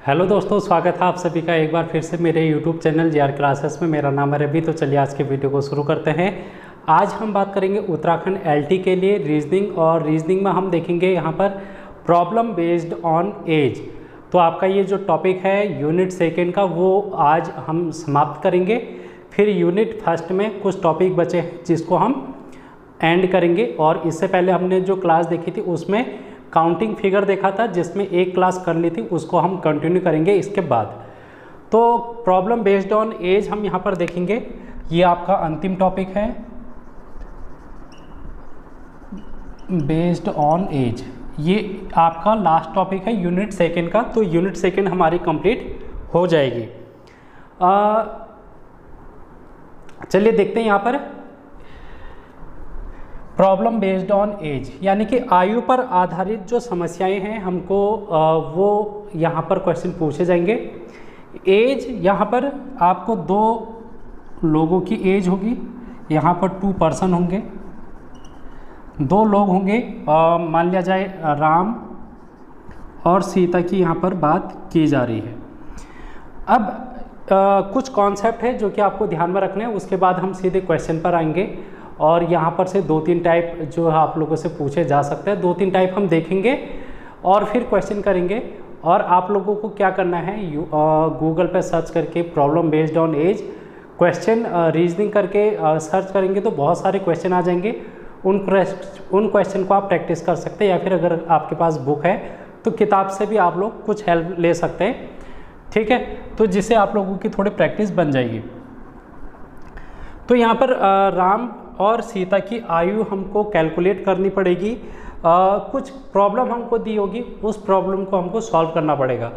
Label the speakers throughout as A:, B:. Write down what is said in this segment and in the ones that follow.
A: Hello दोस्तों, स्वागत है आप सभी का एक बार फिर से मेरे यूट्यूब चैनल जीआर क्लासेस में। मेरा नाम है रवि। तो चलिए आज के वीडियो को शुरू करते हैं। आज हम बात करेंगे उत्तराखंड एलटी के लिए रीजनिंग, और रीजनिंग में हम देखेंगे यहाँ पर प्रॉब्लम बेस्ड ऑन एज। तो आपका ये जो टॉपिक है यूनिट सेकेंड का, वो आज हम समाप्त करेंगे। फिर यूनिट फर्स्ट में कुछ टॉपिक बचे हैं जिसको हम एंड करेंगे। और इससे पहले हमने जो क्लास देखी थी उसमें काउंटिंग फिगर देखा था, जिसमें एक क्लास कर ली थी, उसको हम कंटिन्यू करेंगे इसके बाद। तो प्रॉब्लम बेस्ड ऑन एज हम यहाँ पर देखेंगे। ये आपका अंतिम टॉपिक है, बेस्ड ऑन एज। ये आपका लास्ट टॉपिक है यूनिट सेकेंड का। तो यूनिट सेकेंड हमारी कंप्लीट हो जाएगी। चलिए देखते हैं यहाँ पर प्रॉब्लम बेस्ड ऑन एज, यानी कि आयु पर आधारित जो समस्याएं हैं हमको वो यहाँ पर क्वेश्चन पूछे जाएंगे। एज यहाँ पर आपको दो लोगों की एज होगी, यहाँ पर 2 पर्सन होंगे, 2 लोग होंगे। मान लिया जाए राम और सीता की यहाँ पर बात की जा रही है। अब कुछ कॉन्सेप्ट है जो कि आपको ध्यान में रखने हैं, उसके बाद हम सीधे क्वेश्चन पर आएंगे। और यहाँ पर से 2-3 टाइप जो आप लोगों से पूछे जा सकते हैं, 2-3 टाइप हम देखेंगे और फिर क्वेश्चन करेंगे। और आप लोगों को क्या करना है, गूगल पे सर्च करके problem based on age question reasoning करके सर्च करेंगे तो बहुत सारे क्वेश्चन आ जाएंगे। उन क्वेश्चन को आप प्रैक्टिस कर सकते हैं, या फिर अगर आपके पास बुक है तो किताब से भी आप लोग कुछ हेल्प ले सकते हैं, ठीक है। तो जिससे आप लोगों की थोड़ी प्रैक्टिस बन जाएगी। तो यहाँ पर राम और सीता की आयु हमको कैलकुलेट करनी पड़ेगी। कुछ प्रॉब्लम हमको दी होगी, उस प्रॉब्लम को हमको सॉल्व करना पड़ेगा।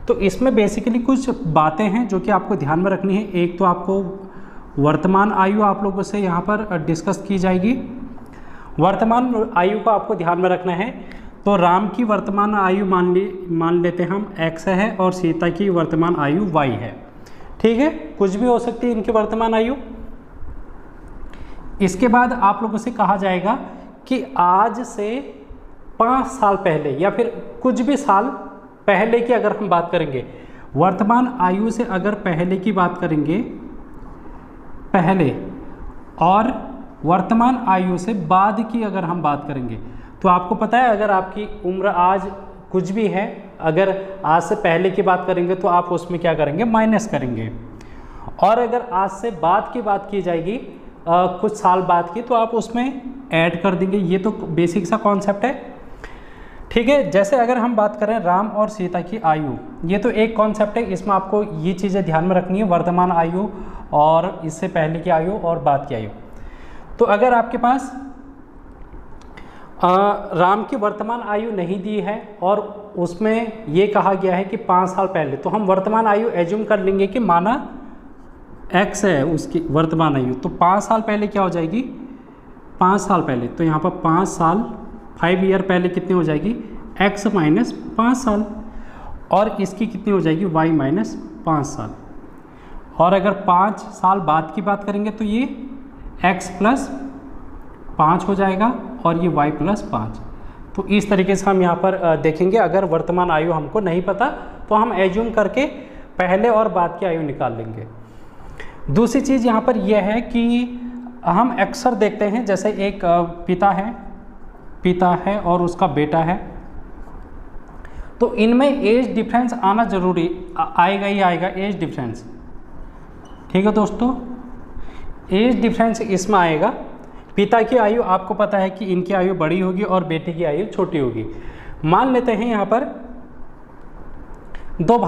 A: तो इसमें बेसिकली कुछ बातें हैं जो कि आपको ध्यान में रखनी है। एक तो आपको वर्तमान आयु आप लोगों से यहाँ पर डिस्कस की जाएगी। वर्तमान आयु को आपको ध्यान में रखना है। तो राम की वर्तमान आयु मान लेते हैं हम x है, और सीता की वर्तमान आयु y है, ठीक है। कुछ भी हो सकती है इनकी वर्तमान आयु। इसके बाद आप लोगों से कहा जाएगा कि आज से 5 साल पहले या फिर कुछ भी साल पहले की अगर हम बात करेंगे, वर्तमान आयु से अगर पहले की बात करेंगे पहले, और वर्तमान आयु से बाद की अगर हम बात करेंगे, तो आपको पता है अगर आपकी उम्र आज कुछ भी है, अगर आज से पहले की बात करेंगे तो आप उसमें क्या करेंगे, माइनस करेंगे। और अगर आज से बाद की बात की जाएगी कुछ साल बाद की, तो आप उसमें ऐड कर देंगे। ये तो बेसिक सा कॉन्सेप्ट है, ठीक है। जैसे अगर हम बात करें राम और सीता की आयु, ये तो एक कॉन्सेप्ट है। इसमें आपको ये चीज़ें ध्यान में रखनी है, वर्तमान आयु और इससे पहले की आयु और बाद की आयु। तो अगर आपके पास राम की वर्तमान आयु नहीं दी है और उसमें ये कहा गया है कि 5 साल पहले, तो हम वर्तमान आयु एज्यूम कर लेंगे कि माना x है उसकी वर्तमान आयु। तो 5 साल पहले क्या हो जाएगी, 5 साल पहले, तो यहाँ पर 5 साल 5 ईयर पहले कितनी हो जाएगी, x माइनस 5 साल, और इसकी कितनी हो जाएगी, y माइनस 5 साल। और अगर 5 साल बाद की बात करेंगे तो ये x प्लस 5 हो जाएगा और ये y प्लस 5। तो इस तरीके से हम यहाँ पर देखेंगे। अगर वर्तमान आयु हमको नहीं पता तो हम एज्यूम करके पहले और बाद की आयु निकाल लेंगे। दूसरी चीज़ यहाँ पर यह है कि हम अक्सर देखते हैं, जैसे एक पिता है और उसका बेटा है, तो इनमें एज डिफरेंस आना जरूरी आएगा ही आएगा, एज डिफरेंस, ठीक है दोस्तों। एज डिफरेंस इसमें आएगा। पिता की आयु आपको पता है कि इनकी आयु बड़ी होगी और बेटे की आयु छोटी होगी। मान लेते हैं यहाँ पर 2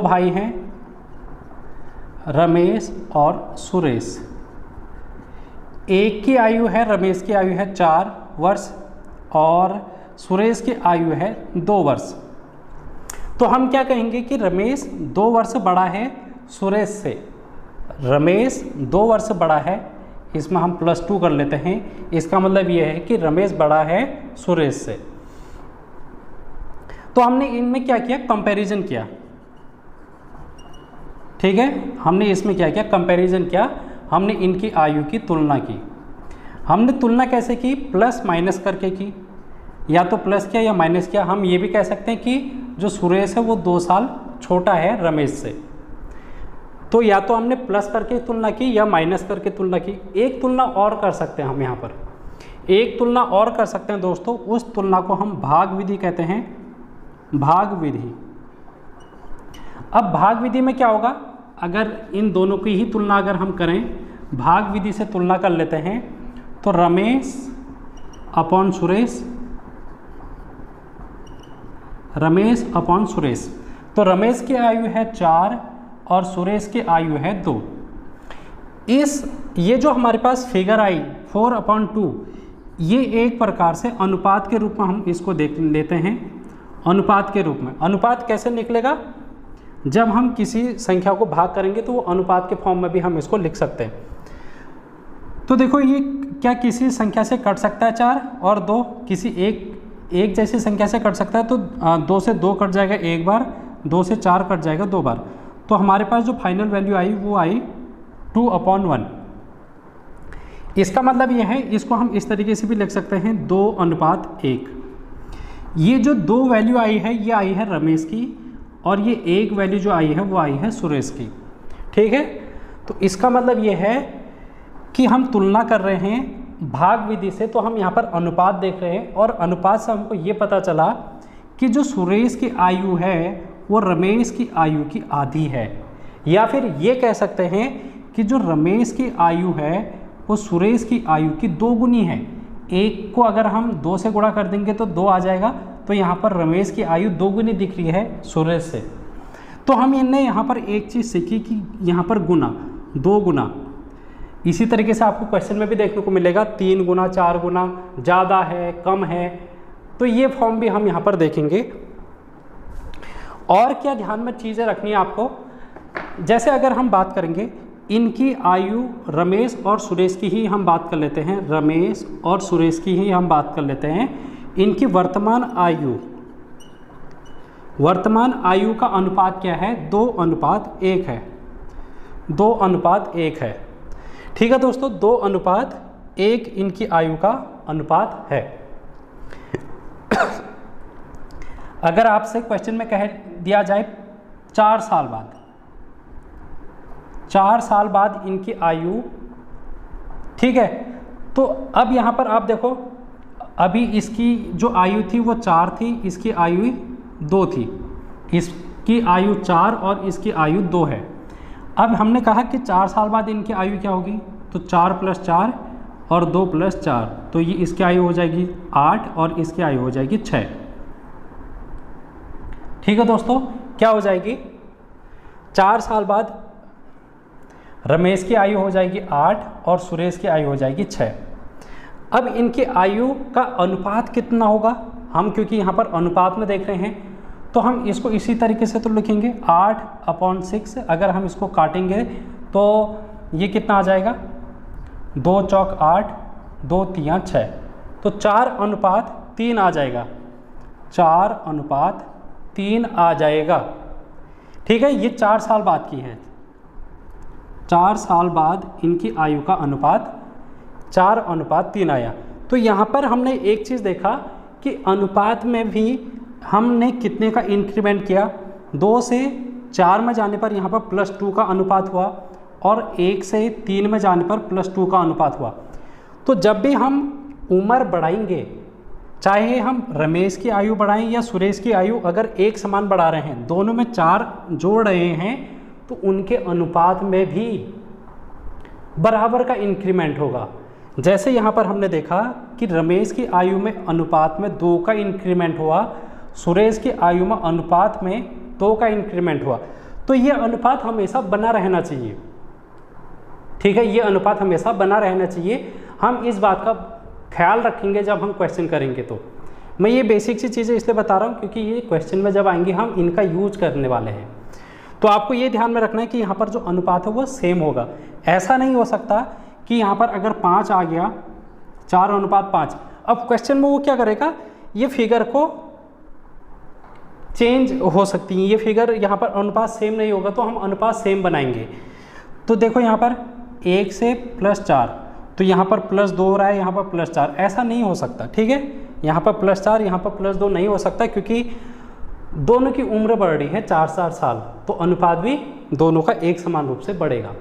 A: भाई हैं, रमेश और सुरेश। एक की आयु है, रमेश की आयु है 4 वर्ष और सुरेश की आयु है 2 वर्ष। तो हम क्या कहेंगे कि रमेश 2 वर्ष बड़ा है सुरेश से। रमेश 2 वर्ष बड़ा है, इसमें हम +2 कर लेते हैं। इसका मतलब यह है कि रमेश बड़ा है सुरेश से। तो हमने इनमें क्या किया, कंपैरिजन किया, ठीक है। हमने इसमें क्या किया, कंपैरिजन किया। हमने इनकी आयु की तुलना की। हमने तुलना कैसे की, प्लस माइनस करके की। या तो प्लस किया या माइनस किया। हम ये भी कह सकते हैं कि जो सुरेश है वो 2 साल छोटा है रमेश से। तो या तो हमने प्लस करके तुलना की या माइनस करके तुलना की। एक तुलना और कर सकते हैं हम यहाँ पर, एक तुलना और कर सकते हैं दोस्तों, उस तुलना को हम भाग विधि कहते हैं, भाग विधि। अब भाग विधि में क्या होगा, अगर इन दोनों की ही तुलना अगर हम करें, भाग विधि से तुलना कर लेते हैं, तो रमेश अपॉन सुरेश, रमेश अपॉन सुरेश, तो रमेश की आयु है 4 और सुरेश की आयु है 2। ये जो हमारे पास फिगर आई 4/2, ये एक प्रकार से अनुपात के रूप में हम इसको देख लेते हैं। अनुपात के रूप में, अनुपात कैसे निकलेगा, जब हम किसी संख्या को भाग करेंगे तो वो अनुपात के फॉर्म में भी हम इसको लिख सकते हैं। तो देखो ये क्या किसी संख्या से कट सकता है 4 और 2, किसी एक जैसी संख्या से कट सकता है, तो 2 से 2 कट जाएगा एक बार, 2 से 4 कट जाएगा 2 बार। तो हमारे पास जो फाइनल वैल्यू आई वो आई 2/1। इसका मतलब यह है, इसको हम इस तरीके से भी लिख सकते हैं 2:1। ये जो 2 वैल्यू आई है ये आई है रमेश की, और ये 1 वैल्यू जो आई है वो आई है सुरेश की। ठीक है, तो इसका मतलब ये है कि हम तुलना कर रहे हैं भाग विधि से, तो हम यहाँ पर अनुपात देख रहे हैं, और अनुपात से हमको ये पता चला कि जो सुरेश की आयु है वो रमेश की आयु की आधी है, या फिर ये कह सकते हैं कि जो रमेश की आयु है वो सुरेश की आयु की 2 गुनी है। 1 को अगर हम 2 से गुणा कर देंगे तो 2 आ जाएगा, तो यहाँ पर रमेश की आयु 2 गुनी दिख रही है सुरेश से। तो हम इनने यहाँ पर एक चीज़ सीखी कि यहाँ पर गुना, 2 गुना। इसी तरीके से आपको क्वेश्चन में भी देखने को मिलेगा 3 गुना, 4 गुना, ज़्यादा है, कम है, तो ये फॉर्म भी हम यहाँ पर देखेंगे। और क्या ध्यान में चीज़ें रखनी है आपको, जैसे अगर हम बात करेंगे इनकी आयु, रमेश और सुरेश की ही हम बात कर लेते हैं, रमेश और सुरेश की ही हम बात कर लेते हैं। इनकी वर्तमान आयु का अनुपात क्या है, 2:1 है, 2:1 है। ठीक है दोस्तों, 2:1 इनकी आयु का अनुपात है। अगर आपसे क्वेश्चन में कह दिया जाए 4 साल बाद, 4 साल बाद इनकी आयु, ठीक है, तो अब यहाँ पर आप देखो, अभी इसकी जो आयु थी वो 4 थी, इसकी आयु 2 थी, इसकी आयु 4 और इसकी आयु 2 है। अब हमने कहा कि 4 साल बाद इनकी आयु क्या होगी, तो 4 + 4 और 2 + 4, तो ये इसकी आयु हो जाएगी 8 और इसकी आयु हो जाएगी 6। ठीक है दोस्तों, क्या हो जाएगी, 4 साल बाद रमेश की आयु हो जाएगी 8 और सुरेश की आयु हो जाएगी 6। अब इनकी आयु का अनुपात कितना होगा, हम क्योंकि यहाँ पर अनुपात में देख रहे हैं, तो हम इसको इसी तरीके से तो लिखेंगे 8/6। अगर हम इसको काटेंगे तो ये कितना आ जाएगा, 2 चौक 8, 2 तियां 6, तो 4:3 आ जाएगा, 4:3 आ जाएगा। ठीक है, ये 4 साल बाद की है, 4 साल बाद इनकी आयु का अनुपात 4:3 आया। तो यहाँ पर हमने एक चीज़ देखा कि अनुपात में भी हमने कितने का इंक्रीमेंट किया, 2 से 4 में जाने पर यहाँ पर +2 का अनुपात हुआ, और 1 से 3 में जाने पर +2 का अनुपात हुआ। तो जब भी हम उम्र बढ़ाएंगे, चाहे हम रमेश की आयु बढ़ाएं या सुरेश की आयु, अगर एक समान बढ़ा रहे हैं, दोनों में 4 जोड़ रहे हैं, तो उनके अनुपात में भी बराबर का इंक्रीमेंट होगा। जैसे यहाँ पर हमने देखा कि रमेश की आयु में अनुपात में 2 का इंक्रीमेंट हुआ, सुरेश की आयु में अनुपात में 2 का इंक्रीमेंट हुआ, तो ये अनुपात हमेशा बना रहना चाहिए। ठीक है, ये अनुपात हमेशा बना रहना चाहिए। हम इस बात का ख्याल रखेंगे जब हम क्वेश्चन करेंगे। तो मैं ये बेसिक सी चीज़ें इसलिए बता रहा हूँ क्योंकि ये क्वेश्चन में जब आएंगे हम इनका यूज करने वाले हैं। तो आपको ये ध्यान में रखना है कि यहाँ पर जो अनुपात है वो सेम होगा। ऐसा नहीं हो सकता कि यहाँ पर अगर 5 आ गया, 4:5, अब क्वेश्चन में वो क्या करेगा, ये फिगर को चेंज हो सकती है, ये फिगर यहाँ पर अनुपात सेम नहीं होगा, तो हम अनुपात सेम बनाएंगे। तो देखो यहाँ पर 1 से +4, तो यहाँ पर +2 हो रहा है, यहाँ पर +4, ऐसा नहीं हो सकता। ठीक है, यहाँ पर +4, यहाँ पर +2 नहीं हो सकता, क्योंकि दोनों की उम्र बढ़ रही है 4-4 साल, तो अनुपात भी दोनों का एक समान रूप से बढ़ेगा।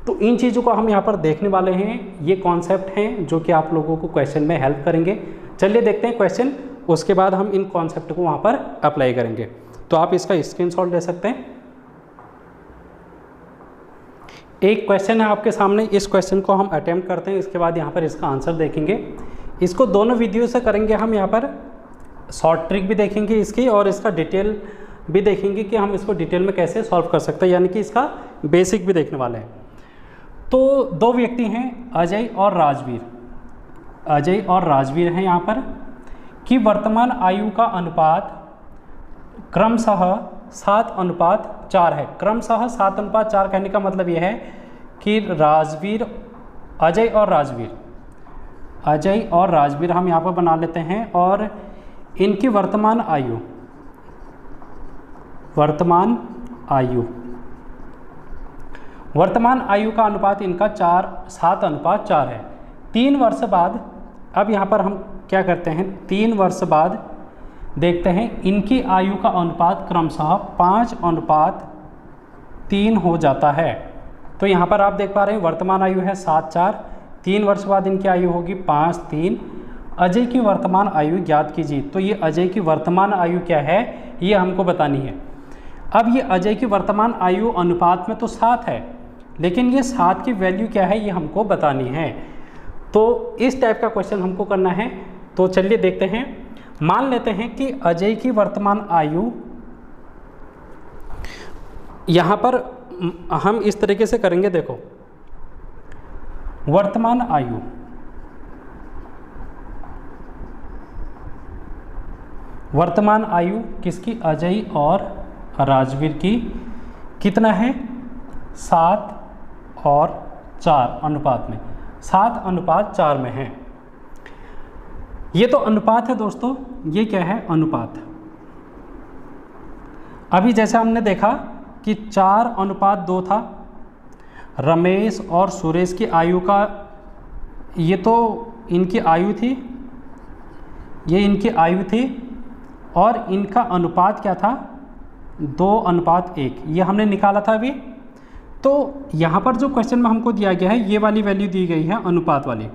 A: तो इन चीज़ों को हम यहाँ पर देखने वाले हैं। ये कॉन्सेप्ट हैं जो कि आप लोगों को क्वेश्चन में हेल्प करेंगे। चलिए देखते हैं क्वेश्चन, उसके बाद हम इन कॉन्सेप्ट को वहाँ पर अप्लाई करेंगे। तो आप इसका स्क्रीनशॉट ले सकते हैं। एक क्वेश्चन है आपके सामने, इस क्वेश्चन को हम अटेम्प्ट करते हैं, इसके बाद यहाँ पर इसका आंसर देखेंगे। इसको दोनों वीडियो से करेंगे हम। यहाँ पर शॉर्ट ट्रिक भी देखेंगे इसकी और इसका डिटेल भी देखेंगे कि हम इसको डिटेल में कैसे सॉल्व कर सकते हैं, यानी कि इसका बेसिक भी देखने वाले हैं। तो दो व्यक्ति हैं, अजय और राजवीर। अजय और राजवीर हैं यहाँ पर कि वर्तमान आयु का अनुपात क्रमशः 7:4 है। क्रमशः 7:4 कहने का मतलब यह है कि अजय और राजवीर हम यहाँ पर बना लेते हैं, और इनकी वर्तमान आयु का अनुपात इनका 7:4 है। 3 वर्ष बाद, अब यहाँ पर हम क्या करते हैं, 3 वर्ष बाद देखते हैं इनकी आयु का अनुपात क्रमशः 5:3 हो जाता है। तो यहाँ पर आप देख पा रहे हैं वर्तमान आयु है 7:4, 3 वर्ष बाद इनकी आयु होगी 5:3। अजय की वर्तमान आयु ज्ञात कीजिए। तो ये अजय की वर्तमान आयु क्या है, ये हमको बतानी है। अब ये अजय की वर्तमान आयु अनुपात में तो 7 है, लेकिन ये 7 की वैल्यू क्या है ये हमको बतानी है। तो इस टाइप का क्वेश्चन हमको करना है। तो चलिए देखते हैं। मान लेते हैं कि अजय की वर्तमान आयु, यहाँ पर हम इस तरीके से करेंगे, देखो वर्तमान आयु किसकी, अजय और राजवीर की कितना है, 7:4 अनुपात में, 7:4 में है। ये तो अनुपात है दोस्तों, ये क्या है, अनुपात। अभी जैसे हमने देखा कि 4:2 था। रमेश और सुरेश की आयु का, ये तो इनकी आयु थी, ये इनकी आयु थी, और इनका अनुपात क्या था, 2:1, ये हमने निकाला था अभी। तो यहाँ पर जो क्वेश्चन में हमको दिया गया है, ये वाली वैल्यू दी गई है, अनुपात वाली।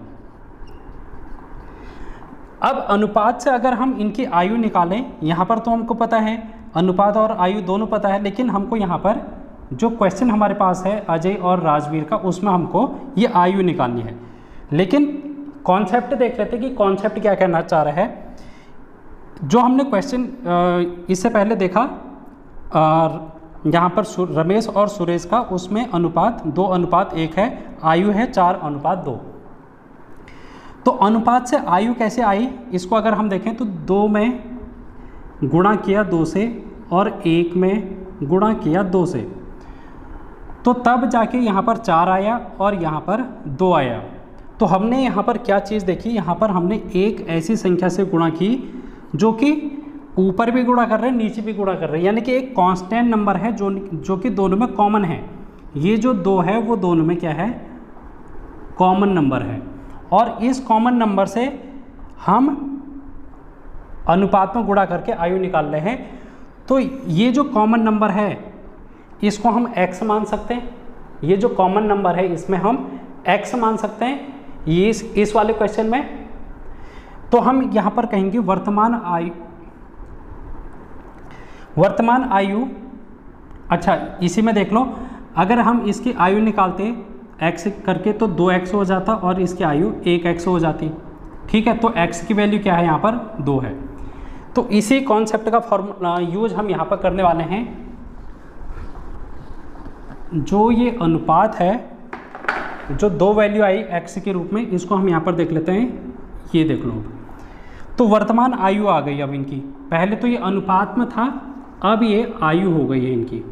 A: अब अनुपात से अगर हम इनकी आयु निकालें, यहाँ पर तो हमको पता है अनुपात और आयु दोनों पता है, लेकिन हमको यहाँ पर जो क्वेश्चन हमारे पास है अजय और राजवीर का, उसमें हमको ये आयु निकालनी है। लेकिन कॉन्सेप्ट देख लेते कि कॉन्सेप्ट क्या कहना चाह रहा है। जो हमने क्वेश्चन इससे पहले देखा यहाँ पर रमेश और सुरेश का, उसमें अनुपात 2:1 है, आयु है 4:2। तो अनुपात से आयु कैसे आई, इसको अगर हम देखें तो 2 में गुणा किया 2 से और 1 में गुणा किया 2 से, तो तब जाके यहाँ पर 4 आया और यहाँ पर 2 आया। तो हमने यहाँ पर क्या चीज़ देखी, यहाँ पर हमने एक ऐसी संख्या से गुणा की जो कि ऊपर भी गुणा कर रहे हैं, नीचे भी गुणा कर रहे हैं, यानी कि एक कांस्टेंट नंबर है जो कि दोनों में कॉमन है। ये जो 2 है वो दोनों में क्या है, कॉमन नंबर है। और इस कॉमन नंबर से हम अनुपात में गुणा करके आयु निकाल रहे हैं। तो ये जो कॉमन नंबर है इसको हम x मान सकते हैं। ये जो कॉमन नंबर है इसमें हम x मान सकते हैं, ये इस वाले क्वेश्चन में। तो हम यहाँ पर कहेंगे वर्तमान आयु, अच्छा इसी में देख लो, अगर हम इसकी आयु निकालते x करके तो 2x हो जाता और इसकी आयु 1x हो जाती। ठीक है, तो x की वैल्यू क्या है, यहाँ पर 2 है। तो इसी कॉन्सेप्ट का फॉर्मूला यूज हम यहाँ पर करने वाले हैं। जो ये अनुपात है, जो 2 वैल्यू आई x के रूप में, इसको हम यहाँ पर देख लेते हैं। ये देख लो, तो वर्तमान आयु आ गई अब इनकी। पहले तो ये अनुपात में था, अब ये आयु हो गई है इनकी।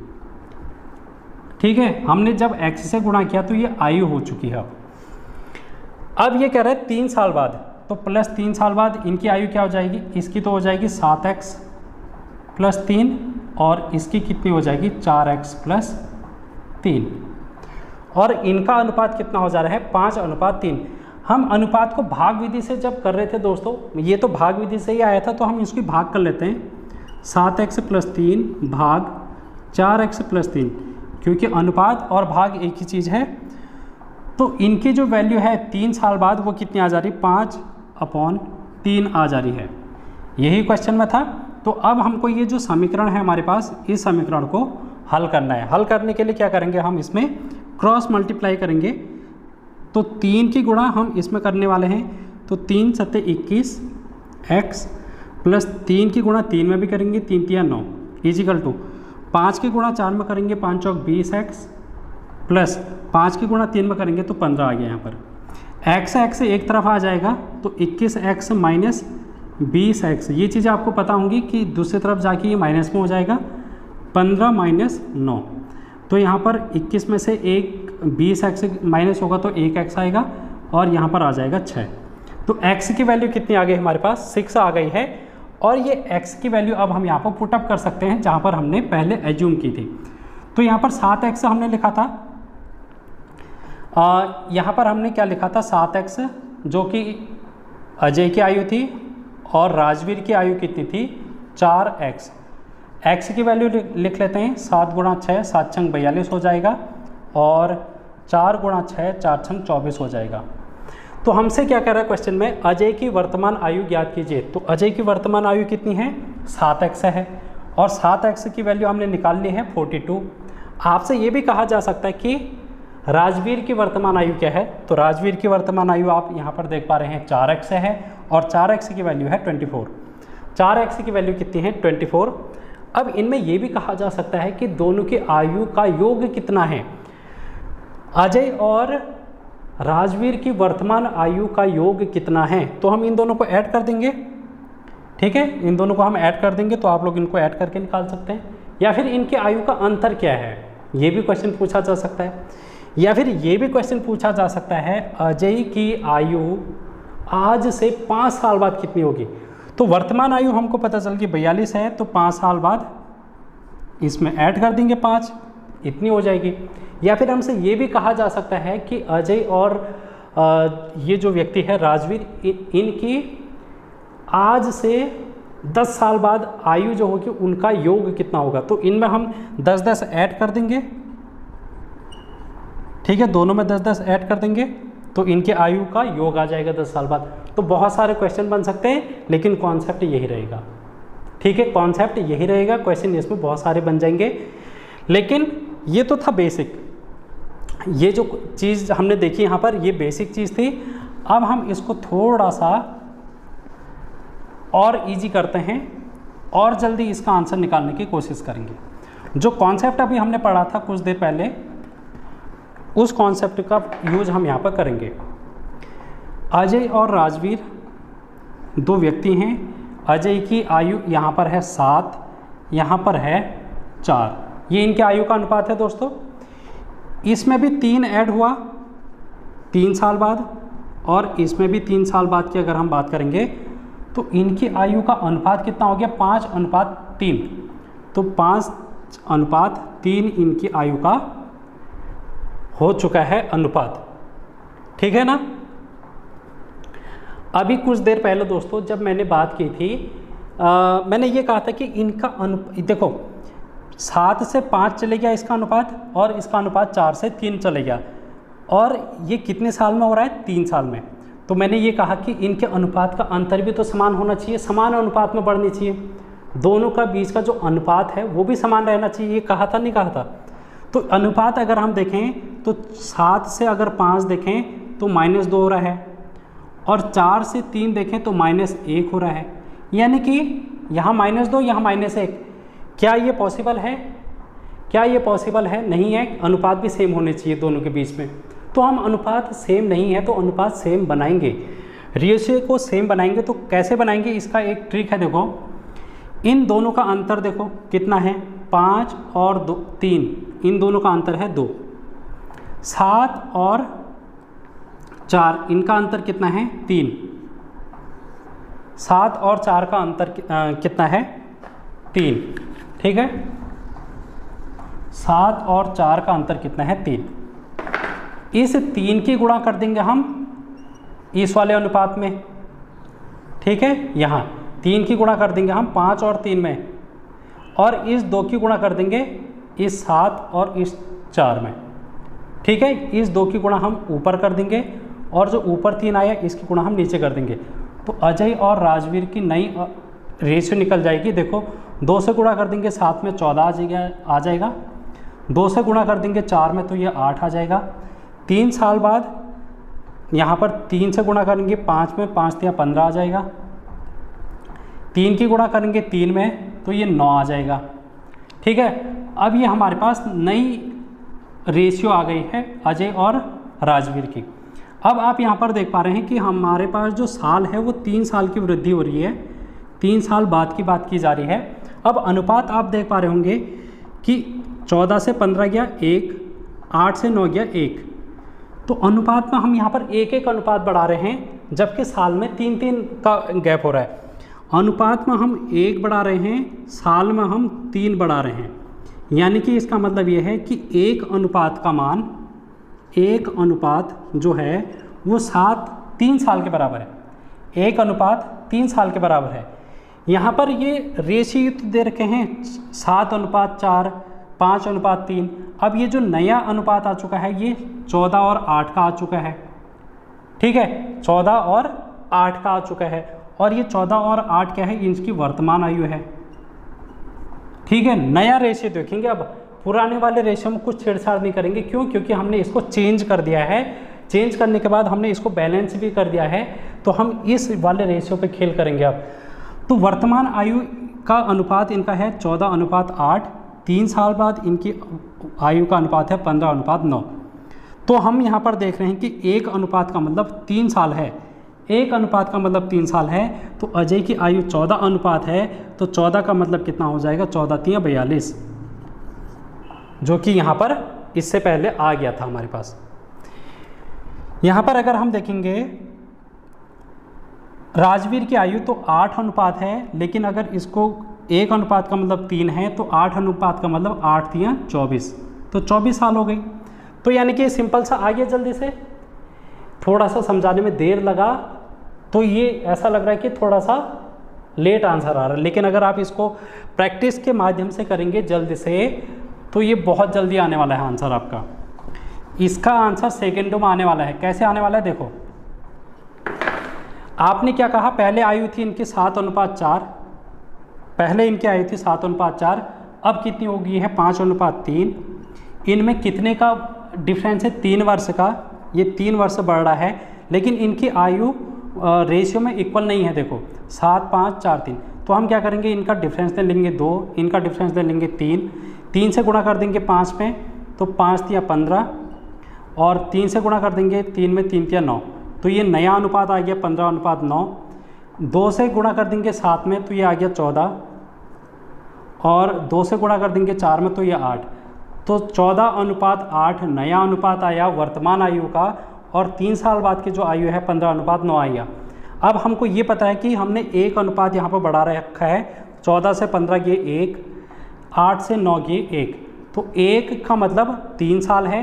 A: ठीक है, हमने जब x से गुणा किया तो ये आयु हो चुकी है। अब ये कह रहे हैं 3 साल बाद, तो प्लस 3 साल बाद इनकी आयु क्या हो जाएगी, इसकी तो हो जाएगी 7x + 3 और इसकी कितनी हो जाएगी 4x + 3, और इनका अनुपात कितना हो जा रहा है 5:3। हम अनुपात को भाग विधि से जब कर रहे थे दोस्तों, ये तो भाग विधि से ही आया था, तो हम इसकी भाग कर लेते हैं। 7x + 3 भाग 4x + 3, क्योंकि अनुपात और भाग एक ही चीज़ है, तो इनकी जो वैल्यू है 3 साल बाद वो कितनी आ जा रही, 5/3 आ जा रही है। यही क्वेश्चन में था। तो अब हमको ये जो समीकरण है हमारे पास, इस समीकरण को हल करना है। हल करने के लिए क्या करेंगे, हम इसमें क्रॉस मल्टीप्लाई करेंगे। तो 3 की गुणा हम इसमें करने वाले हैं, तो 3 × 7 = 21 x प्लस 3 की गुणा 3 में भी करेंगे, 3 × 3 = 9 इजिकल टू 5 की गुणा 4 में करेंगे, 5 × 4 = 20x प्लस 5 की गुणा 3 में करेंगे तो 15 आ गया। यहाँ पर x एक तरफ आ जाएगा तो 21x माइनस 20x, ये चीज़ें आपको पता होंगी कि दूसरी तरफ जाके ये माइनस में हो जाएगा, 15 माइनस 9। तो यहाँ पर 21 में से एक 20x माइनस होगा तो 1x आएगा और यहाँ पर आ जाएगा 6। तो x की वैल्यू कितनी आ गई हमारे पास, 6 आ गई है। और ये x की वैल्यू अब हम यहाँ पर पुटअप कर सकते हैं जहाँ पर हमने पहले एज्यूम की थी। तो यहाँ पर 7x हमने लिखा था, यहाँ पर हमने क्या लिखा था, 7x, जो कि अजय की आयु थी और राजवीर की आयु कितनी थी, 4x। x की वैल्यू लिख लेते हैं, 7 × 6 7 × 42 हो जाएगा और 4 × 6 4 × 24 हो जाएगा। तो हमसे क्या कह रहा है क्वेश्चन में, अजय की वर्तमान आयु ज्ञात कीजिए। तो अजय की वर्तमान आयु कितनी है, 7x है और 7x की वैल्यू हमने निकाल ली है 42। आपसे ये भी कहा जा सकता है कि राजवीर की वर्तमान आयु क्या है। तो राजवीर की वर्तमान आयु आप यहाँ पर देख पा रहे हैं 4x है और 4x की वैल्यू है 24। 4x की वैल्यू कितनी है, 24। अब इनमें यह भी कहा जा सकता है कि दोनों की आयु का योग कितना है। अजय और राजवीर की वर्तमान आयु का योग कितना है, तो हम इन दोनों को ऐड कर देंगे। ठीक है, इन दोनों को हम ऐड कर देंगे, तो आप लोग इनको ऐड करके निकाल सकते हैं। या फिर इनकी आयु का अंतर क्या है, ये भी क्वेश्चन पूछा जा सकता है। या फिर ये भी क्वेश्चन पूछा जा सकता है, अजय की आयु आज से 5 साल बाद कितनी होगी। तो वर्तमान आयु हमको पता चल गई 42 है, तो 5 साल बाद इसमें ऐड कर देंगे 5, इतनी हो जाएगी। या फिर हमसे ये भी कहा जा सकता है कि अजय और ये जो व्यक्ति है राजवीर, इनकी आज से 10 साल बाद आयु जो होगी उनका योग कितना होगा। तो इनमें हम 10-10 ऐड कर देंगे। ठीक है, दोनों में 10-10 ऐड कर देंगे तो इनके आयु का योग आ जाएगा 10 साल बाद। तो बहुत सारे क्वेश्चन बन सकते हैं, लेकिन कॉन्सेप्ट यही रहेगा। ठीक है, कॉन्सेप्ट यही रहेगा, क्वेश्चन इसमें बहुत सारे बन जाएंगे। लेकिन ये तो था बेसिक, ये जो चीज़ हमने देखी यहाँ पर ये बेसिक चीज़ थी। अब हम इसको थोड़ा सा और इजी करते हैं और जल्दी इसका आंसर निकालने की कोशिश करेंगे। जो कॉन्सेप्ट अभी हमने पढ़ा था कुछ देर पहले, उस कॉन्सेप्ट का यूज हम यहाँ पर करेंगे। अजय और राजवीर दो व्यक्ति हैं। अजय की आयु यहाँ पर है 7, यहाँ पर है 4, ये इनके आयु का अनुपात है दोस्तों। इसमें भी 3 ऐड हुआ 3 साल बाद, और इसमें भी 3 साल बाद की अगर हम बात करेंगे तो इनकी आयु का अनुपात कितना हो गया, 5:3। तो 5:3 इनकी आयु का हो चुका है अनुपात। ठीक है ना। अभी कुछ देर पहले दोस्तों जब मैंने बात की थी, मैंने ये कहा था कि इनका देखो 7 से 5 चले गया इसका अनुपात, और इसका अनुपात 4 से 3 चले गया, और ये कितने साल में हो रहा है, 3 साल में। तो मैंने ये कहा कि इनके अनुपात का अंतर भी तो समान होना चाहिए, समान अनुपात में बढ़नी चाहिए, दोनों का बीच का जो अनुपात है वो भी समान रहना चाहिए। ये कहा था नहीं कहा था। तो अनुपात अगर हम देखें तो 7 से अगर 5 देखें तो -2 हो रहा है, और 4 से 3 देखें तो -1 हो रहा है, यानी कि यहाँ -2 यहाँ -1। क्या ये पॉसिबल है, क्या ये पॉसिबल है, नहीं है। अनुपात भी सेम होने चाहिए दोनों के बीच में। तो हम अनुपात सेम नहीं है तो अनुपात सेम बनाएंगे, रेशियो को सेम बनाएंगे। तो कैसे बनाएंगे, इसका एक ट्रिक है। देखो इन दोनों का अंतर देखो कितना है, 5 और 3, इन दोनों का अंतर है 2। 7 और 4 इनका अंतर कितना है, 3। 7 और 4 का अंतर कितना है, 3। ठीक है, 7 और 4 का अंतर कितना है, 3। इस 3 की गुणा कर देंगे हम इस वाले अनुपात में। ठीक है, यहाँ 3 की गुणा कर देंगे हम 5 और 3 में, और इस 2 की गुणा कर देंगे इस 7 और इस 4 में, ठीक है। इस 2 की गुणा हम ऊपर कर देंगे और जो ऊपर 3 आया इसकी गुणा हम नीचे कर देंगे। तो अजय और राजवीर की नई रेशियो निकल जाएगी। देखो 2 से गुणा कर देंगे 7 में 14 आ जाएगा, 2 से गुणा कर देंगे 4 में तो ये 8 आ जाएगा। 3 साल बाद यहाँ पर 3 से गुणा करेंगे 5 में, 5 या 15 आ जाएगा। 3 की गुणा करेंगे 3 में तो ये 9 आ जाएगा, ठीक है। अब ये हमारे पास नई रेशियो आ गई है अजय और राजवीर की। अब आप यहाँ पर देख पा रहे हैं कि हमारे पास जो साल है वो 3 साल की वृद्धि हो रही है, 3 साल बाद की बात की जा रही है। अब अनुपात आप देख पा रहे होंगे कि 14 से 15 गया 1, 8 से 9 गया 1। तो अनुपात में हम यहाँ पर 1-1 अनुपात बढ़ा रहे हैं, जबकि साल में 3-3 का गैप हो रहा है। अनुपात में हम 1 बढ़ा रहे हैं, साल में हम 3 बढ़ा रहे हैं। यानी कि इसका मतलब ये है कि 1 अनुपात का मान, 1 अनुपात जो है वो 3 साल के बराबर है। 1 अनुपात 3 साल के बराबर है। यहाँ पर ये रेशियो तो दे रखे हैं 7:4, 5:3। अब ये जो नया अनुपात आ चुका है ये 14 और 8 का आ चुका है, ठीक है। 14 और 8 का आ चुका है और ये 14 और 8 क्या है, इनकी वर्तमान आयु है, ठीक है। नया रेशियो देखेंगे। अब पुराने वाले रेशियो में कुछ छेड़छाड़ नहीं करेंगे, क्यों? क्योंकि हमने इसको चेंज कर दिया है। चेंज करने के बाद हमने इसको बैलेंस भी कर दिया है, तो हम इस वाले रेशियो पे खेल करेंगे अब। तो वर्तमान आयु का अनुपात इनका है 14:8। 3 साल बाद इनकी आयु का अनुपात है 15:9। तो हम यहाँ पर देख रहे हैं कि 1 अनुपात का मतलब 3 साल है, 1 अनुपात का मतलब 3 साल है। तो अजय की आयु 14 अनुपात है, तो 14 का मतलब कितना हो जाएगा, 14×3 = 42, जो कि यहाँ पर इससे पहले आ गया था हमारे पास। यहाँ पर अगर हम देखेंगे राजवीर की आयु तो 8 अनुपात है, लेकिन अगर इसको 1 अनुपात का मतलब 3 है तो 8 अनुपात का मतलब 8×3 = 24, तो 24 साल हो गई। तो यानी कि सिंपल सा आ गया जल्दी से। थोड़ा सा समझाने में देर लगा तो ये ऐसा लग रहा है कि थोड़ा सा लेट आंसर आ रहा है, लेकिन अगर आप इसको प्रैक्टिस के माध्यम से करेंगे जल्दी से तो ये बहुत जल्दी आने वाला है आंसर आपका। इसका आंसर सेकेंडों में आने वाला है। कैसे आने वाला है देखो, आपने क्या कहा, पहले आयु थी इनकी 7:4, पहले इनकी आयु थी 7:4, अब कितनी हो गई है 5:3। इनमें कितने का डिफरेंस है, 3 वर्ष का। ये 3 वर्ष बढ़ रहा है, लेकिन इनकी आयु रेशियो में इक्वल नहीं है। देखो 7, 5, 4, 3। तो हम क्या करेंगे, इनका डिफरेंस ले लेंगे 2, इनका डिफरेंस ले लेंगे 3। 3 से गुणा कर देंगे 5 में तो 5×3 = 15, और 3 से गुणा कर देंगे 3 में 3×3 = 9। तो ये नया अनुपात आ गया 15:9। 2 से गुणा कर देंगे 7 में तो ये आ गया 14, और 2 से गुणा कर देंगे 4 में तो ये 8। तो 14:8 नया अनुपात आया वर्तमान आयु का, और 3 साल बाद की जो आयु है 15:9 आया। अब हमको ये पता है कि हमने 1 अनुपात यहाँ पर बढ़ा रखा है, 14 से 15 ये 1, 8 से 9 ये 1। तो 1 का मतलब 3 साल है,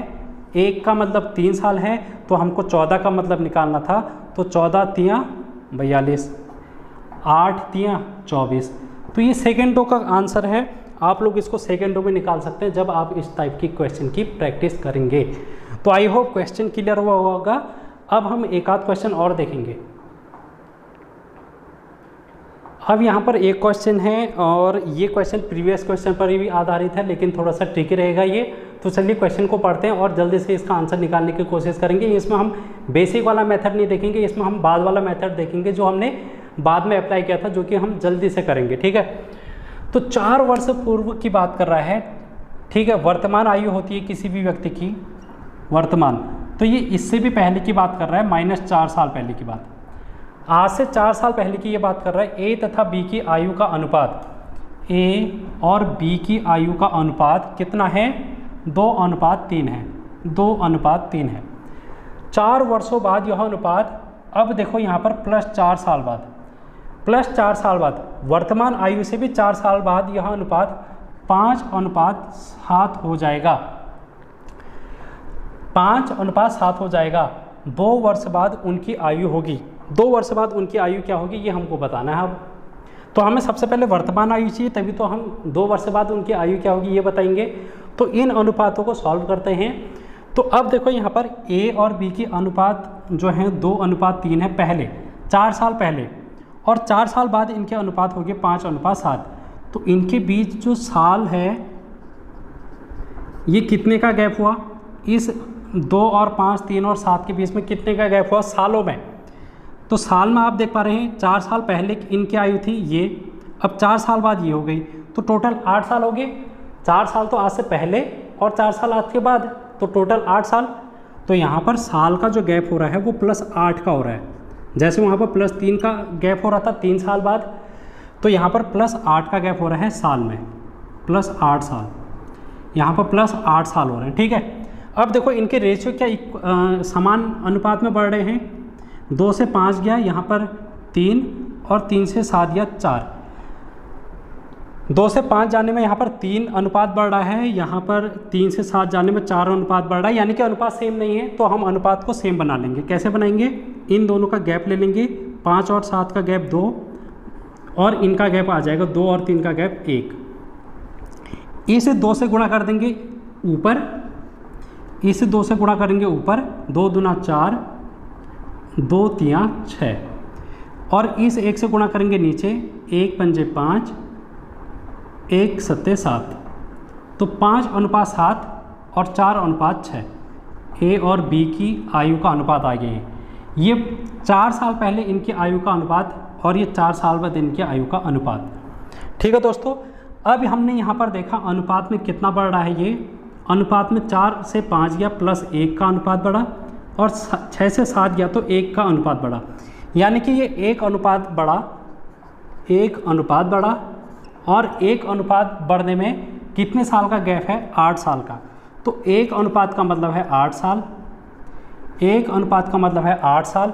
A: 1 का मतलब 3 साल है, तो हमको 14 का मतलब निकालना था। तो 14×3 = 42, 8×3 = 24। तो ये सेकेंडों का आंसर है। आप लोग इसको सेकेंडों में निकाल सकते हैं जब आप इस टाइप की क्वेश्चन की प्रैक्टिस करेंगे। तो आई होप क्वेश्चन क्लियर हुआ होगा। अब हम एक आध क्वेश्चन और देखेंगे। अब यहाँ पर एक क्वेश्चन है, और ये क्वेश्चन प्रीवियस क्वेश्चन पर ही भी आधारित है, लेकिन थोड़ा सा ट्रिकी रहेगा ये। तो चलिए क्वेश्चन को पढ़ते हैं और जल्दी से इसका आंसर निकालने की कोशिश करेंगे। इसमें हम बेसिक वाला मेथड नहीं देखेंगे, इसमें हम बाद वाला मेथड देखेंगे जो हमने बाद में अप्लाई किया था, जो कि हम जल्दी से करेंगे, ठीक है। तो 4 वर्ष पूर्व की बात कर रहा है, ठीक है। वर्तमान आयु होती है किसी भी व्यक्ति की वर्तमान, तो ये इससे भी पहले की बात कर रहा है, -4 साल पहले की बात। आज से 4 साल पहले की ये बात कर रहा है। ए तथा बी की आयु का अनुपात, ए और बी की आयु का अनुपात कितना है, 2:3 है, 2:3 है। 4 वर्षों बाद यह अनुपात, अब देखो यहाँ पर +4 साल बाद, +4 साल बाद वर्तमान आयु से भी 4 साल बाद यह अनुपात 5:7 हो जाएगा, 5:7 हो जाएगा। 2 वर्ष बाद उनकी आयु होगी, 2 वर्ष बाद उनकी आयु क्या होगी ये हमको बताना है अब। तो हमें सबसे पहले वर्तमान आयु चाहिए, तभी तो हम 2 वर्ष बाद उनकी आयु क्या होगी ये बताएंगे। तो इन अनुपातों को सॉल्व करते हैं। तो अब देखो यहाँ पर ए और बी की अनुपात जो है 2:3 है पहले 4 साल पहले, और 4 साल बाद इनके अनुपात हो गए 5:7। तो इनके बीच जो साल है ये कितने का गैप हुआ, इस 2 और 5, 3 और 7 के बीच में कितने का गैप हुआ सालों में। तो साल में आप देख पा रहे हैं 4 साल पहले इनकी आयु थी ये, अब 4 साल बाद ये हो गई, तो टोटल 8 साल हो गए। 4 साल तो आज से पहले और 4 साल आज के बाद, तो टोटल 8 साल। तो यहाँ पर साल का जो गैप हो रहा है वो +8 का हो रहा है, जैसे वहाँ पर +3 का गैप हो रहा था 3 साल बाद, तो यहाँ पर +8 का गैप हो रहा है साल में, +8 साल, यहाँ पर +8 साल हो रहे हैं। ठीक है, अब देखो इनके रेशियो क्या समान अनुपात में बढ़ रहे हैं। 2 से 5 गया, यहाँ पर 3, और 3 से 7 गया 4। 2 से 5 जाने में यहाँ पर 3 अनुपात बढ़ रहा है, यहाँ पर 3 से 7 जाने में 4 अनुपात बढ़ रहा है, यानी कि अनुपात सेम नहीं है। तो हम अनुपात को सेम बना लेंगे। कैसे बनाएंगे, इन दोनों का गैप ले लेंगे, 5 और 7 का गैप 2, और इनका गैप आ जाएगा 2 और 3 का गैप 1। इसे 2 से गुणा कर देंगे ऊपर, इसे 2 से गुणा करेंगे ऊपर, 2 दूना 4, 2 तिया 6, और इस 1 से गुणा करेंगे नीचे, 1 पंजे 5, 1 सत्ते 7। तो 5:7 और 4:6 ए और बी की आयु का अनुपात आ गए हैं। ये 4 साल पहले इनकी आयु का अनुपात और ये 4 साल बाद इनकी आयु का अनुपात। ठीक है दोस्तों, अब हमने यहाँ पर देखा अनुपात में कितना बढ़ रहा है। ये अनुपात में 4 से 5 गया +1 का अनुपात बढ़ा, और 6 से 7 गया तो 1 का अनुपात बढ़ा, यानी कि ये 1 अनुपात बढ़ा, 1 अनुपात बढ़ा, और 1 अनुपात बढ़ने में कितने साल का गैप है, 8 साल का। तो 1 अनुपात का मतलब है 8 साल, 1 अनुपात का मतलब है 8 साल।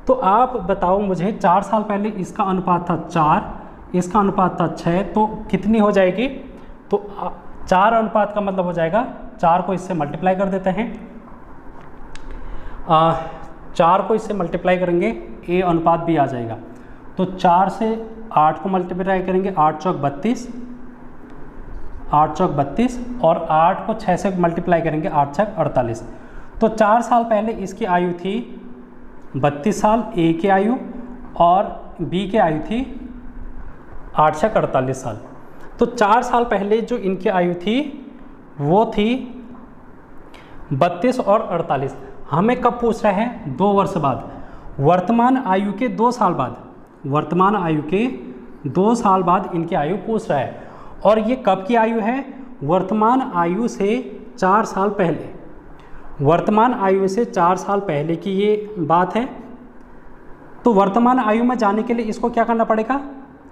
A: तो आप बताओ मुझे, 4 साल पहले इसका अनुपात था 4, इसका अनुपात था 6, तो कितनी हो जाएगी। तो 4 अनुपात का मतलब हो जाएगा, 4 को इससे मल्टीप्लाई कर देते हैं, 4 को इससे मल्टीप्लाई करेंगे ए अनुपात भी आ जाएगा। तो 4 से 8 को मल्टीप्लाई करेंगे, 8 चौक 32, 8 चौक 32, और 8 को 6 से मल्टीप्लाई करेंगे, 8 छक 48। तो 4 साल पहले इसकी आयु थी 32 साल ए की आयु, और बी की आयु थी 8 छक 48 साल। तो 4 साल पहले जो इनकी आयु थी वो थी 32 और 48। हमें कब पूछ रहा है, 2 वर्ष बाद, वर्तमान आयु के 2 साल बाद, वर्तमान आयु के 2 साल बाद इनकी आयु पूछ रहा है। और ये कब की आयु है, वर्तमान आयु से 4 साल पहले, वर्तमान आयु से 4 साल पहले की ये बात है। तो वर्तमान आयु में जाने के लिए इसको क्या करना पड़ेगा,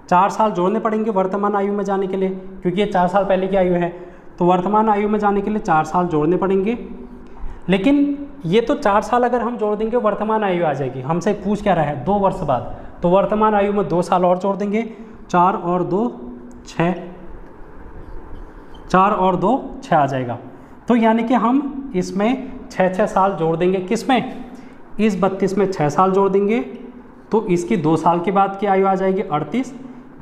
A: 4 साल जोड़ने पड़ेंगे वर्तमान आयु में जाने के लिए, क्योंकि ये 4 साल पहले की आयु है। तो वर्तमान आयु में जाने के लिए 4 साल जोड़ने पड़ेंगे। लेकिन ये तो 4 साल अगर हम जोड़ देंगे वर्तमान आयु आ जाएगी। हमसे पूछ क्या रहा है, 2 वर्ष बाद, तो वर्तमान आयु में 2 साल और जोड़ देंगे, 4 और 2 6, 4 और 2 6 आ जाएगा। तो यानी कि हम इसमें 6 साल जोड़ देंगे, किसमें, इस 32 में 6 साल जोड़ देंगे, तो इसकी 2 साल के बाद की आयु आ जाएगी 38,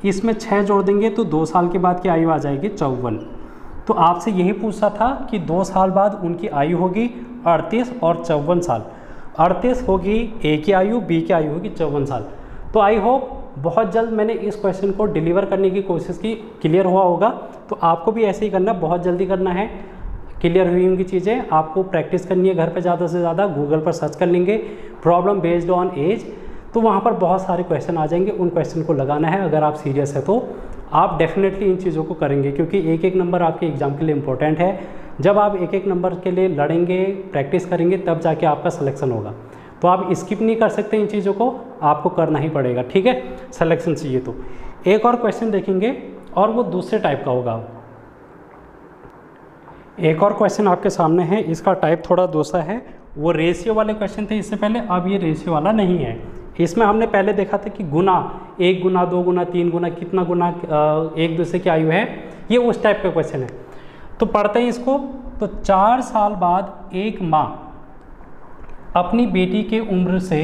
A: इसमें 6 जोड़ देंगे तो 2 साल के बाद की आयु आ जाएगी 54। तो आपसे यही पूछा था कि 2 साल बाद उनकी आयु होगी 38 और 54 साल। 38 होगी ए की आयु, बी की आयु होगी 54 साल। तो आई होप बहुत जल्द मैंने इस क्वेश्चन को डिलीवर करने की कोशिश की, क्लियर हुआ होगा। तो आपको भी ऐसे ही करना, बहुत जल्दी करना है। क्लियर हुई होंगी चीज़ें, आपको प्रैक्टिस करनी है घर पे ज़्यादा से ज़्यादा, गूगल पर सर्च कर लेंगे प्रॉब्लम बेस्ड ऑन एज, तो वहाँ पर बहुत सारे क्वेश्चन आ जाएंगे। उन क्वेश्चन को लगाना है। अगर आप सीरियस है तो आप डेफिनेटली इन चीज़ों को करेंगे, क्योंकि एक एक नंबर आपके एग्ज़ाम के लिए इम्पोर्टेंट है। जब आप एक एक नंबर के लिए लड़ेंगे, प्रैक्टिस करेंगे, तब जाके आपका सिलेक्शन होगा। तो आप स्किप नहीं कर सकते इन चीज़ों को, आपको करना ही पड़ेगा, ठीक है, सिलेक्शन चाहिए तो। एक और क्वेश्चन देखेंगे और वो दूसरे टाइप का होगा। एक और क्वेश्चन आपके सामने है, इसका टाइप थोड़ा दूसरा है। वो रेशियो वाले क्वेश्चन थे इससे पहले, अब ये रेशियो वाला नहीं है। इसमें हमने पहले देखा था कि गुना, 1 गुना 2 गुना 3 गुना, कितना गुना एक दूसरे की आयु है, ये उस टाइप का क्वेश्चन है। तो पढ़ते हैं इसको। तो 4 साल बाद एक माँ अपनी बेटी के उम्र से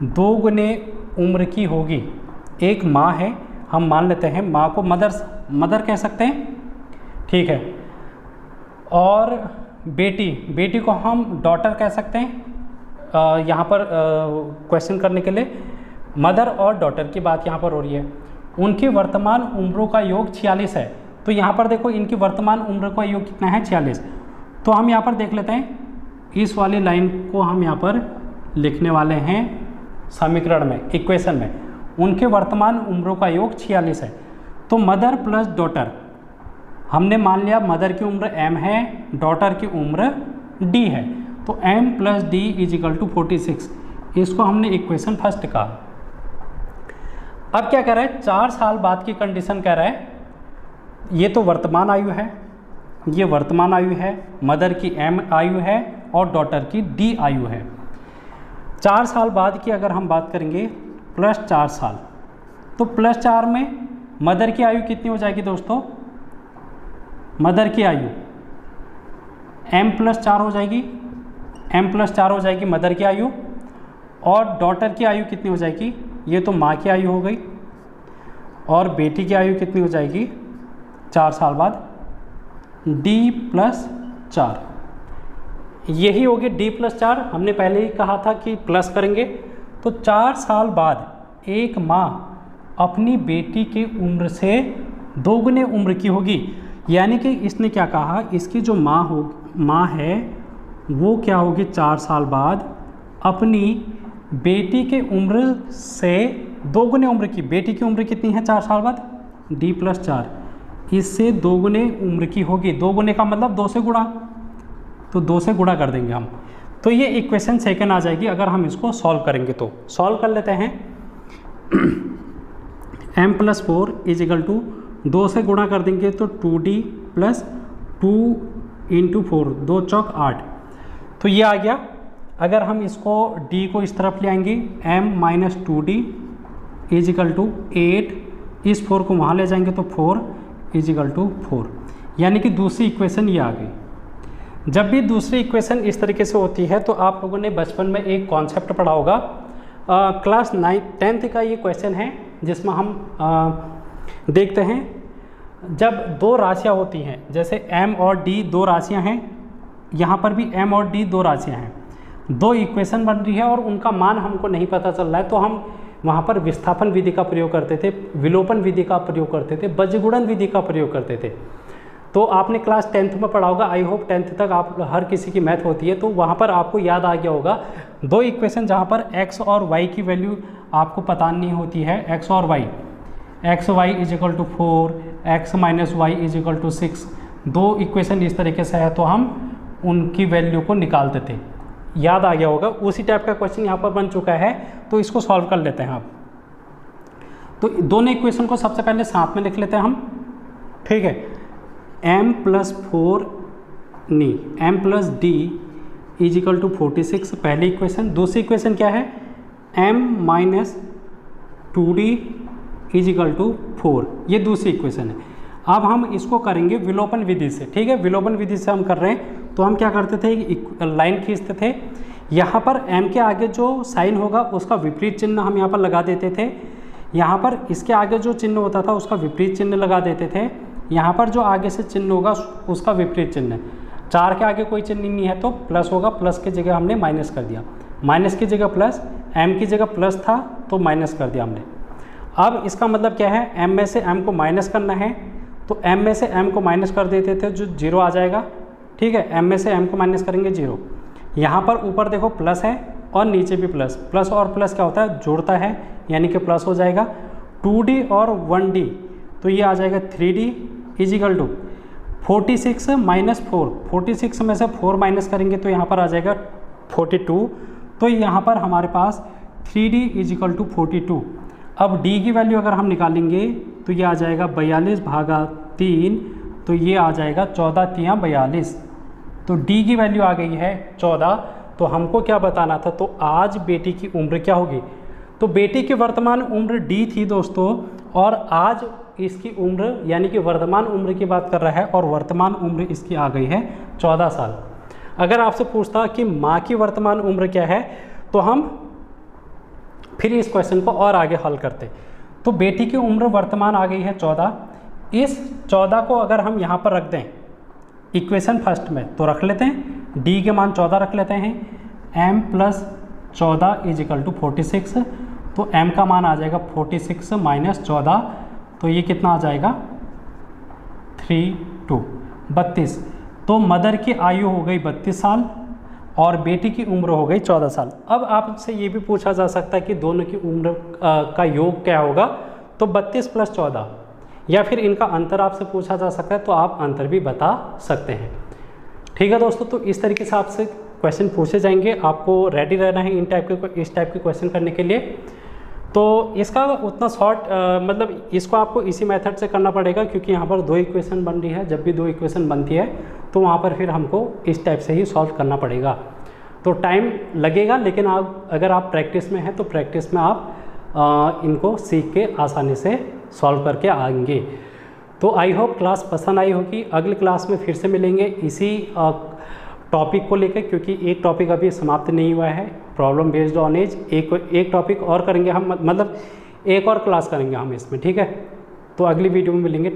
A: 2 गुने उम्र की होगी। एक माँ है, हम मान लेते हैं माँ को मदर कह सकते हैं, ठीक है। और बेटी को हम डॉटर कह सकते हैं। यहाँ पर क्वेश्चन करने के लिए मदर और डॉटर की बात यहाँ पर हो रही है। उनकी वर्तमान उम्रों का योग 46 है। तो यहाँ पर देखो इनकी वर्तमान उम्र का योग कितना है, 46। तो हम यहाँ पर देख लेते हैं, इस वाली लाइन को हम यहाँ पर लिखने वाले हैं समीकरण में, इक्वेशन में। उनके वर्तमान उम्रों का योग 46 है। तो मदर प्लस डॉटर, हमने मान लिया मदर की उम्र m है, डॉटर की उम्र d है। तो m plus d is equal to 46। इसको हमने इक्वेशन फर्स्ट कहा। अब क्या कह रहा है, 4 साल बाद की कंडीशन कह रहा है। ये तो वर्तमान आयु है, ये वर्तमान आयु है, मदर की m आयु है और डॉटर की d आयु है। 4 साल बाद की अगर हम बात करेंगे प्लस 4 साल, तो प्लस 4 में मदर की आयु कितनी हो जाएगी दोस्तों, मदर की आयु m प्लस 4 हो जाएगी, m प्लस 4 हो जाएगी मदर की आयु। और डॉटर की आयु कितनी हो जाएगी, ये तो माँ की आयु हो गई। और बेटी की आयु कितनी हो जाएगी 4 साल बाद, d प्लस 4, यही होगी d प्लस 4। हमने पहले ही कहा था कि प्लस करेंगे। तो 4 साल बाद एक माँ अपनी बेटी की उम्र से दोगुने उम्र की होगी। यानी कि इसने क्या कहा, इसकी जो माँ है वो क्या होगी 4 साल बाद अपनी बेटी के उम्र से दोगुने उम्र की। बेटी की उम्र कितनी है 4 साल बाद, d प्लस 4, इससे दोगुने उम्र की होगी। दोगुने का मतलब 2 से गुणा, तो 2 से गुणा कर देंगे हम। तो ये इक्वेशन सेकंड आ जाएगी अगर हम इसको सॉल्व करेंगे। तो सॉल्व कर लेते हैं। m plus 4 is equal to 2 से गुणा कर देंगे तो 2d प्लस 2 इंटू 4, 2 चौक 8। तो ये आ गया। अगर हम इसको d को इस तरफ ले आएंगे, m minus 2d is equal to 8, इस 4 को वहाँ ले जाएंगे तो 4 इज इक्वल टू 4। यानी कि दूसरी इक्वेशन ये आ गई। जब भी दूसरी इक्वेशन इस तरीके से होती है तो आप लोगों ने बचपन में एक कॉन्सेप्ट पढ़ा होगा, क्लास 10th का ये क्वेश्चन है, जिसमें हम देखते हैं जब 2 राशियाँ होती हैं, जैसे m और d 2 राशियाँ हैं, यहाँ पर भी m और d 2 राशियाँ हैं, 2 इक्वेशन बन रही है और उनका मान हमको नहीं पता चल रहा है। तो हम वहाँ पर विस्थापन विधि का प्रयोग करते थे, विलोपन विधि का प्रयोग करते थे, बज्रगुणन विधि का प्रयोग करते थे। तो आपने क्लास 10th में पढ़ा होगा, आई होप 10th तक आप हर किसी की मैथ होती है, तो वहाँ पर आपको याद आ गया होगा 2 इक्वेशन जहाँ पर x और y की वैल्यू आपको पता नहीं होती है, x और y, x y is equal to 4, x minus y is equal to 6। 2 equation इस तरीके से है तो हम उनकी वैल्यू को निकालते थे। याद आ गया होगा, उसी टाइप का क्वेश्चन यहाँ पर बन चुका है। तो इसको सॉल्व कर लेते हैं आप। तो दोनों इक्वेशन को सबसे पहले साथ में लिख लेते हैं हम, ठीक है। m प्लस 4 नहीं, m plus d is equal to 46 पहली इक्वेशन। दूसरी इक्वेशन क्या है, m minus 2d is equal to 4, ये दूसरी इक्वेशन है। अब हम इसको करेंगे विलोपन विधि से, ठीक है। विलोपन विधि से हम कर रहे हैं तो हम क्या करते थे, लाइन खींचते थे। यहाँ पर m के आगे जो साइन होगा उसका विपरीत चिन्ह हम यहाँ पर लगा देते थे। यहाँ पर इसके आगे जो चिन्ह होता था उसका विपरीत चिन्ह लगा देते थे। यहाँ पर जो आगे से चिन्ह होगा उसका विपरीत चिन्ह। 4 के आगे कोई चिन्ह नहीं है तो प्लस होगा, प्लस की जगह हमने माइनस कर दिया, माइनस की जगह प्लस, m की जगह प्लस था तो माइनस कर दिया हमने। अब इसका मतलब क्या है, m में से m को माइनस करना है तो m में से m को माइनस कर देते थे, जो 0 आ जाएगा, ठीक है। m में से m को माइनस करेंगे 0। यहाँ पर ऊपर देखो प्लस है और नीचे भी प्लस, प्लस और प्लस क्या होता है, जोड़ता है, यानी कि प्लस हो जाएगा। 2d और 1d तो ये आ जाएगा 3d is equal to 46 minus 4। 46 में से 4 माइनस करेंगे तो यहाँ पर आ जाएगा 42। तो यहाँ पर हमारे पास 3d इज इक्वल टू 42। अब d की वैल्यू अगर हम निकालेंगे तो ये आ जाएगा 42 भागा 3, तो ये आ जाएगा 14 तियाँ 42। तो d की वैल्यू आ गई है 14। तो हमको क्या बताना था, तो आज बेटी की उम्र क्या होगी। तो बेटी की वर्तमान उम्र d थी दोस्तों, और आज इसकी उम्र यानी कि वर्तमान उम्र की बात कर रहा है, और वर्तमान उम्र इसकी आ गई है 14 साल। अगर आपसे पूछता कि माँ की वर्तमान उम्र क्या है तो हम फिर इस क्वेश्चन को और आगे हल करते। तो बेटी की उम्र वर्तमान आ गई है 14। इस 14 को अगर हम यहाँ पर रख दें इक्वेशन फर्स्ट में तो रख लेते हैं, डी के मान 14 रख लेते हैं, m plus 14 is equal to 46। तो m का मान आ जाएगा 46 माइनस 14, तो ये कितना आ जाएगा 32। तो मदर की आयु हो गई 32 साल और बेटी की उम्र हो गई 14 साल। अब आपसे ये भी पूछा जा सकता है कि दोनों की उम्र का योग क्या होगा, तो 32 प्लस 14, या फिर इनका अंतर आपसे पूछा जा सकता है तो आप अंतर भी बता सकते हैं। ठीक है दोस्तों, तो इस तरीके से आपसे क्वेश्चन पूछे जाएंगे, आपको रेडी रहना है इस टाइप के क्वेश्चन करने के लिए। तो इसका उतना शॉर्ट मतलब इसको आपको इसी मेथड से करना पड़ेगा, क्योंकि यहाँ पर 2 इक्वेशन बन रही है। जब भी 2 इक्वेशन बनती है तो वहाँ पर फिर हमको इस टाइप से ही सॉल्व करना पड़ेगा। तो टाइम लगेगा, लेकिन आप अगर आप प्रैक्टिस में हैं तो प्रैक्टिस में आप इनको सीख के आसानी से सॉल्व करके आएंगे। तो आई होप क्लास पसंद आई होगी। अगली क्लास में फिर से मिलेंगे इसी टॉपिक को लेकर, क्योंकि एक टॉपिक अभी समाप्त नहीं हुआ है, प्रॉब्लम बेस्ड ऑन एज। एक टॉपिक और करेंगे हम, मतलब एक और क्लास करेंगे हम इसमें। ठीक है, तो अगली वीडियो में मिलेंगे।